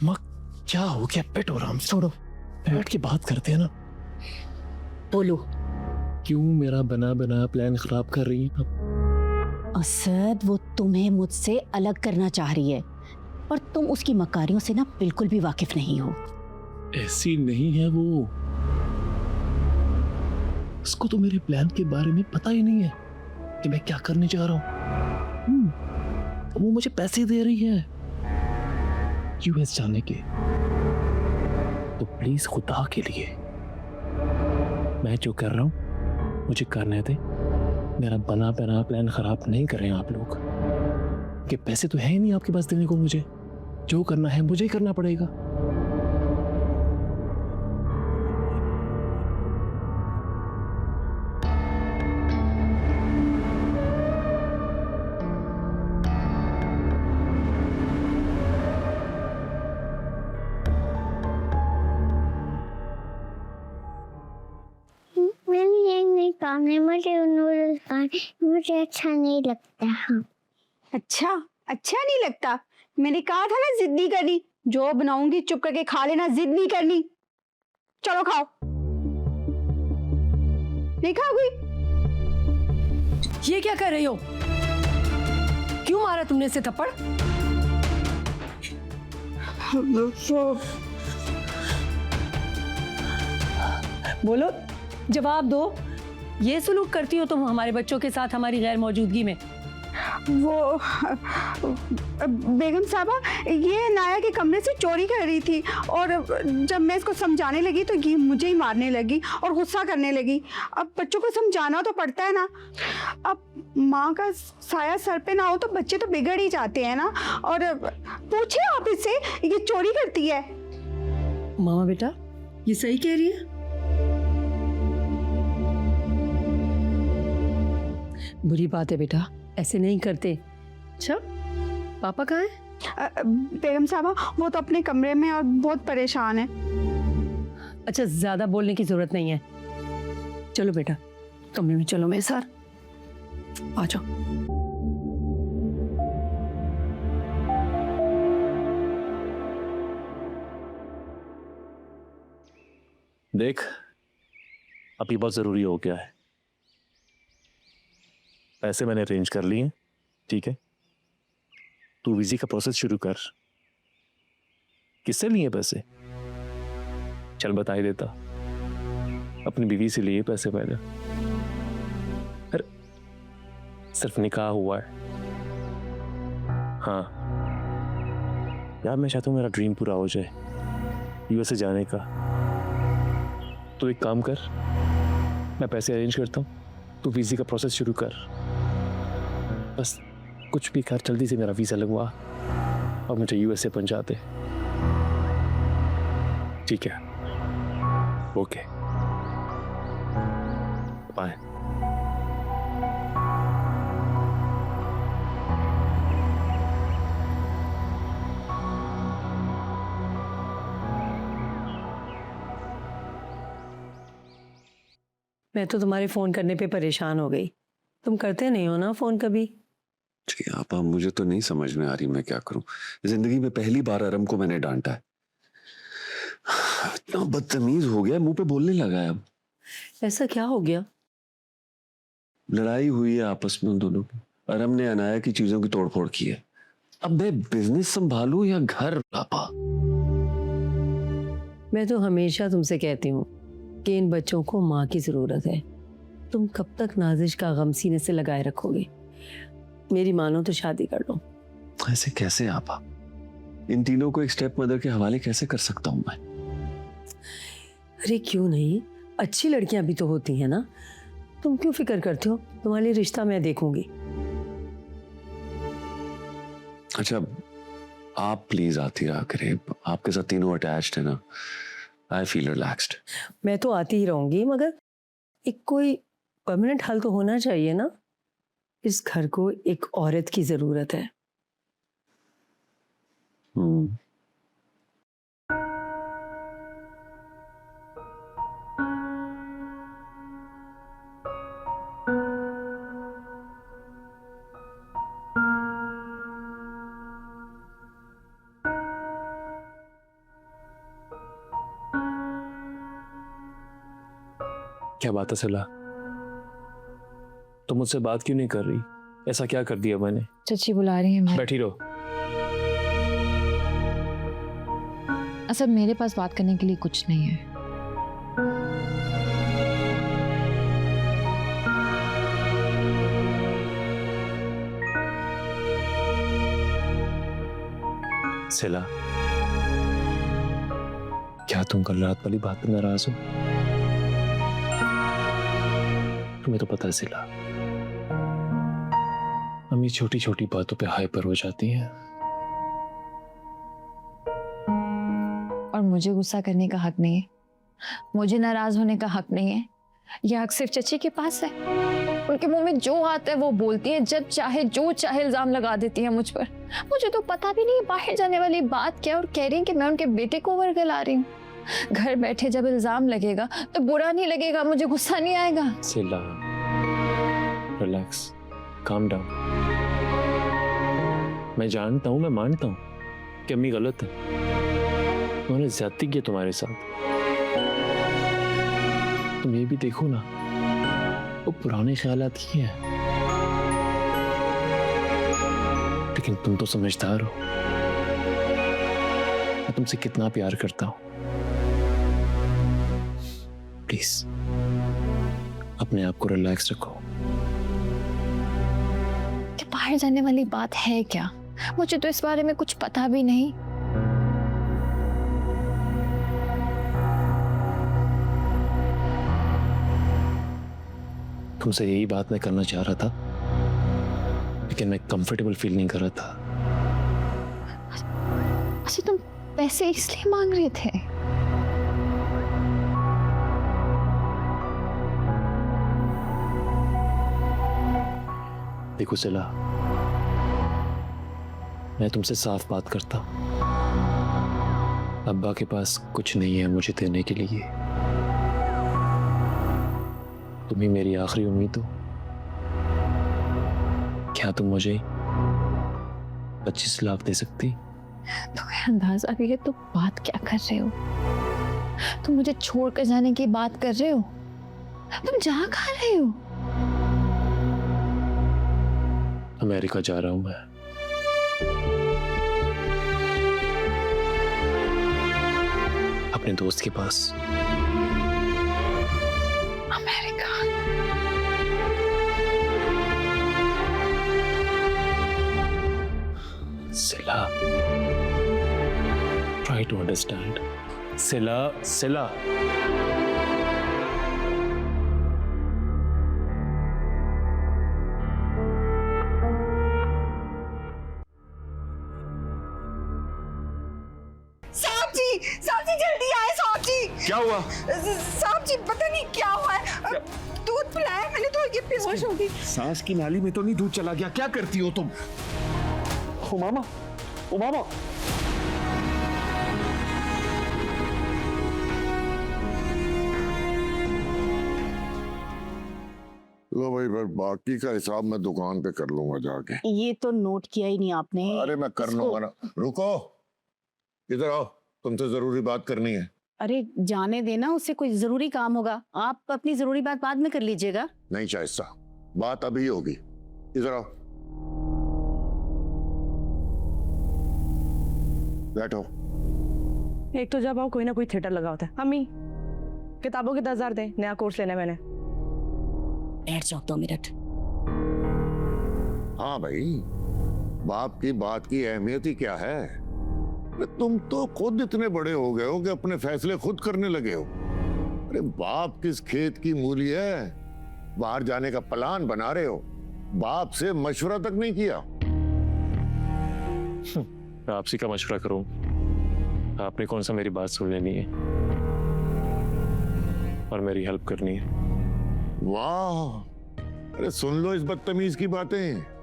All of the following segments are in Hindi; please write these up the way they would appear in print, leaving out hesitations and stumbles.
माँ क्या हो गया? बैठो आराम से, छोड़ो, बैठ के बात करते हैं ना। बोलो। क्यों मेरा बना बना प्लान खराब कर रही है अब? असद, वो तुम्हें मुझसे अलग करना चाह रही है और तुम उसकी मकारियों से ना बिल्कुल भी वाकिफ नहीं हो। ऐसी नहीं है वो, उसको तो मेरे प्लान के बारे में पता ही नहीं है कि मैं क्या करने जा रहा हूँ। वो मुझे पैसे दे रही है यूएस जाने के, तो प्लीज खुदा के लिए मैं जो कर रहा हूं मुझे करने दे। मेरा बना बना प्लान खराब नहीं करें आप लोग, कि पैसे तो है ही नहीं आपके पास देने को। मुझे जो करना है मुझे ही करना पड़ेगा। मैंने ये नहीं खाने, मुझे नूडल्स खाने मुझे अच्छा नहीं लगता। हाँ अच्छा अच्छा नहीं लगता? मैंने कहा था ना जिद नहीं करनी, जो बनाऊंगी चुप करके खा लेना, जिद नहीं करनी। चलो खाओ। नहीं खाओगी? ये क्या कर रही हो? क्यों मारा तुमने इसे थप्पड़? बोलो, जवाब दो। ये सलूक करती हो तुम हमारे बच्चों के साथ हमारी गैर मौजूदगी में? वो बेगम साहबा, ये नाया के कमरे से चोरी कर रही थी और जब मैं इसको समझाने लगी तो ये मुझे ही मारने लगी और गुस्सा करने लगी। अब बच्चों को समझाना तो पड़ता है ना। अब माँ का साया सर पे ना हो तो बच्चे तो बिगड़ ही जाते हैं ना। और पूछिए आप इससे, ये चोरी करती है। मामा बेटा, ये सही कह रही है? बुरी बात है बेटा, ऐसे नहीं करते। अच्छा, पापा कहाँ हैं? बेगम साहबा, वो तो अपने कमरे में और बहुत परेशान है। अच्छा, ज्यादा बोलने की जरूरत नहीं है। चलो बेटा, कमरे में चलो मेरे साथ, आ जाओ। देख, अभी बहुत जरूरी हो गया है। पैसे मैंने अरेंज कर लिए, ठीक है? तू वीज़ा का प्रोसेस शुरू कर। किससे लिए पैसे? चल बता ही देता। अपनी बीवी से लिए पैसे पहले। अरे सिर्फ निकाह हुआ है। हाँ यार, मैं चाहता हूँ मेरा ड्रीम पूरा हो जाए, यूएसए जाने का। तो एक काम कर, मैं पैसे अरेंज करता हूँ, तू वीज़ा का प्रोसेस शुरू कर। बस कुछ भी कर, जल्दी से मेरा वीज़ा लगवा और मुझे यूएसए पहुंचा दे, ठीक है? Okay, bye. मैं तो तुम्हारे फोन करने पे परेशान हो गई। तुम करते नहीं हो ना फोन कभी। जी आपा, मुझे तो नहीं समझ में आ रही मैं क्या करूं। जिंदगी में पहली बार अरम को मैंने डांटा है। इतना बदतमीज हो गया, मुंह पे बोलने लगा है अब। ऐसा क्या हो गया? लड़ाई हुई है आपस में उन दोनों की। अरम ने अनाया की चीजों की तोड़फोड़ की है। अब मैं बिजनेस संभालूं या घर? आपा, मैं तो हमेशा तुमसे कहती हूँ कि इन बच्चों को माँ की जरूरत है। तुम कब तक नाजिश का गम सीने से लगाए रखोगे? मेरी मानो तो शादी कर लो। ऐसे कैसे आपा? इन तीनों को एक स्टेप मदर के हवाले कैसे कर सकता हूं मैं? अरे क्यों नहीं, अच्छी लड़कियां भी तो होती हैं ना। तुम क्यों फिक्र करते हो? तुम्हारे लिए रिश्ता मैं देखूंगी। अच्छा, आप प्लीज आती रहा करें। आपके साथ तीनों अटैच्ड है ना, आई फील रिलैक्स्ड। मैं तो आती ही रहूंगी, मगर एक कोई परमानेंट हल तो होना चाहिए ना। इस घर को एक औरत की जरूरत है। क्या बात है सिला? तुम मुझसे बात क्यों नहीं कर रही? ऐसा क्या कर दिया मैंने? चची बुला रही है। मैं बैठी रहो। असल मेरे पास बात करने के लिए कुछ नहीं है। सिला, क्या तुम कल रात वाली बात पे नाराज हो? तुम्हें तो पता है सिला, अम्मी छोटी छोटी बातों पे हाइपर हो जाती हैं। और मुझे गुस्सा करने का हक नहीं है, मुझे नाराज होने का हक नहीं है। यह हक सिर्फ चची के पास है। उनके मुंह में जो आता है वो बोलती है, जब चाहे जो चाहे इल्जाम लगा देती है मुझ पर। मुझे तो पता भी नहीं है बाहर जाने वाली बात क्या, और कह रही है कि मैं उनके बेटे को वर्गला रही हूँ। घर बैठे जब इल्जाम लगेगा तो बुरा नहीं लगेगा, मुझे गुस्सा नहीं आएगा। सिला, रिलैक्स, काम डाउन। मैं जानता हूं, मैं मानता हूं कि अम्मी गलत है, उन्होंने ज्यादती की तुम्हारे साथ। तुम ये भी देखो ना, वो पुराने ख्यालात ही हैं, लेकिन तुम तो समझदार हो। मैं तुमसे कितना प्यार करता हूं। प्लीज अपने आप को रिलैक्स रखो। कि बाहर जाने वाली बात है क्या? मुझे तो इस बारे में कुछ पता भी नहीं। तुमसे यही बात मैं करना चाह रहा था, लेकिन मैं कंफर्टेबल फील नहीं कर रहा था। अच्छा, तुम पैसे इसलिए मांग रहे थे? देखो सिला, मैं तुमसे साफ बात करता हूं। अब्बा के पास कुछ नहीं है मुझे देने के लिए। तुम ही मेरी आखिरी उम्मीद हो। क्या तुम मुझे 25 लाख दे सकती? तुम्हें अंदाजा भी है तुम बात क्या कर रहे हो? तुम मुझे छोड़कर जाने की बात कर रहे हो? तुम जा कहाँ रहे हो? अमेरिका जा रहा हूं मैं। अपने दोस्त के पास। अमेरिका? सिला, try to understand. सिला, सिला। साहब जी जल्दी आए साहब जी। क्या हुआ? साहब जी पता नहीं क्या हुआ है, दूध पिलाया मैंने तो ये बेहोश हो गई। सांस की नाली में तो नहीं दूध चला गया? क्या करती हो तुम? ओ मामा, ओ मामा। लो भाई, फिर बाकी का हिसाब मैं दुकान पे कर लूंगा जाके। ये तो नोट किया ही नहीं आपने। अरे मैं कर लूंगा ना। रुको, इधर आओ, तुमसे जरूरी बात करनी है। अरे जाने देना, उससे कोई जरूरी काम होगा। आप अपनी जरूरी बात बाद में कर लीजिएगा। नहीं शाइस्ता, बात अभी होगी। इधर आओ, बैठो। एक तो जब आओ कोई ना कोई थिएटर लगा होता है। अम्मी किताबों के 10,000 दे, नया कोर्स लेना है मैंने। बैठ जाओ 2 मिनट। हाँ भाई, बाप की बात की अहमियत ही क्या है। अरे तुम तो खुद इतने बड़े हो गए हो कि अपने फैसले खुद करने लगे हो। अरे बाप किस खेत की मूली है, बाहर जाने का प्लान बना रहे हो, बाप से मशवरा तक नहीं किया। मैं आपसे का मशवरा करूं? आपने कौन सा मेरी बात सुन लेनी है और मेरी हेल्प करनी है। वाह, अरे सुन लो इस बदतमीज की बातें।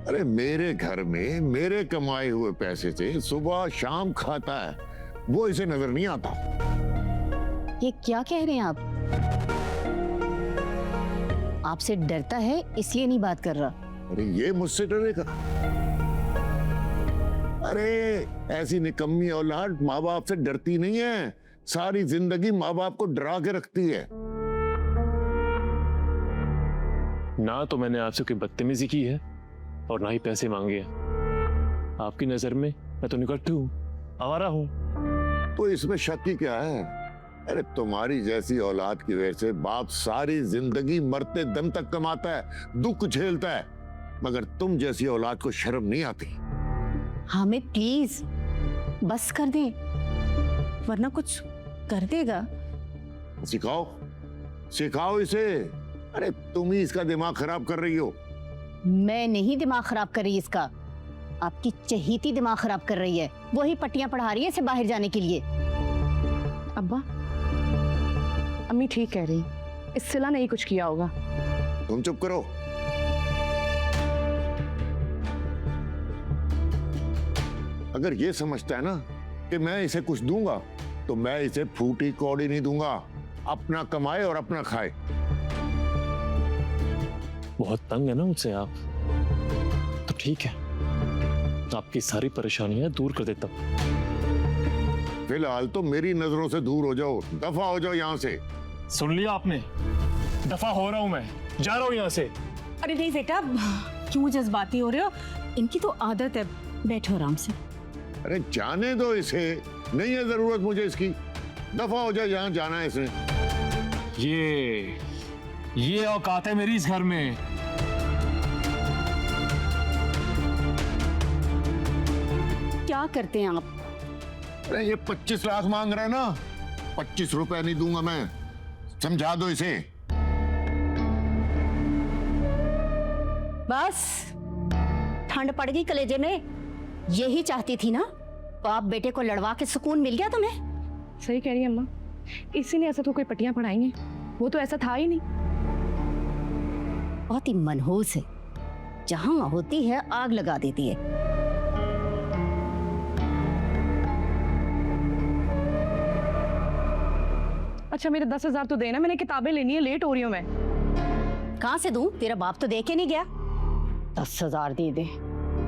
अरे मेरे घर में मेरे कमाए हुए पैसे से सुबह शाम खाता है, वो इसे नजर नहीं आता। ये क्या कह रहे हैं आप? आपसे डरता है इसलिए नहीं बात कर रहा। अरे ये मुझसे डरेगा? अरे ऐसी निकम्मी औलाद माँ बाप से डरती नहीं है, सारी जिंदगी माँ बाप को डरा के रखती है। ना तो मैंने आपसे कोई बदतमीजी की है और ना ही पैसे मांगे हैं। आपकी नजर में मैं तो निकट्टू हूँ, आवारा हूँ। तो इसमें शक ही क्या है? अरे तुम्हारी जैसी औलाद की वजह से बाप सारी जिंदगी मरते दम तक कमाता है, दुख झेलता है, मगर तुम जैसी औलाद को शर्म नहीं आती। हामिद प्लीज बस कर दे, वरना कुछ कर देगा। सिखाओ सिखाओ इसे। अरे तुम ही इसका दिमाग खराब कर रही हो। मैं नहीं दिमाग खराब कर रही इसका, आपकी चहीती दिमाग खराब कर रही है। वही पट्टियां पढ़ा रही है इसे बाहर जाने के लिए। अब्बा, अम्मी ठीक कह रही, इस सिला ने ही कुछ किया होगा। तुम चुप करो। अगर ये समझता है ना कि मैं इसे कुछ दूंगा, तो मैं इसे फूटी कौड़ी नहीं दूंगा। अपना कमाए और अपना खाए। बहुत तंग है ना मुझसे आप, तो ठीक है, आपकी सारी परेशानियां दूर कर देता हूं। फिलहाल तो मेरी नजरों से दूर हो जाओ, दफा हो जाओ यहाँ से। सुन लिया आपने? दफा हो रहा हूं मैं, जा रहा हूं यहाँ से। अरे नहीं बेटा, क्यों जज्बाती हो रहे हो? इनकी तो आदत है। बैठो आराम से। अरे जाने दो इसे, नहीं है जरूरत मुझे इसकी। दफा हो जाए, जहाँ जाना है इसने। ये औकात है मेरी इस घर में। क्या करते हैं आप? अरे ये 25 लाख मांग रहा है ना, 25 रुपए नहीं दूंगा मैं। समझा दो इसे। बस ठंड पड़ गई कलेजे में। यही चाहती थी ना, बाप बेटे को लड़वा के सुकून मिल गया तुम्हें। सही कह रही है अम्मा, इसी ने ऐसा तो कोई पट्टियां पढ़ाई हैं, वो तो ऐसा था ही नहीं। बहुत ही मनहूस है, जहां होती है आग लगा देती है। अच्छा मेरे 10,000 तो देना, मैंने किताबें लेनी है, लेट हो रही हूँ मैं। कहां से दूं? तेरा बाप तो दे के नहीं गया। 10,000 दे दे।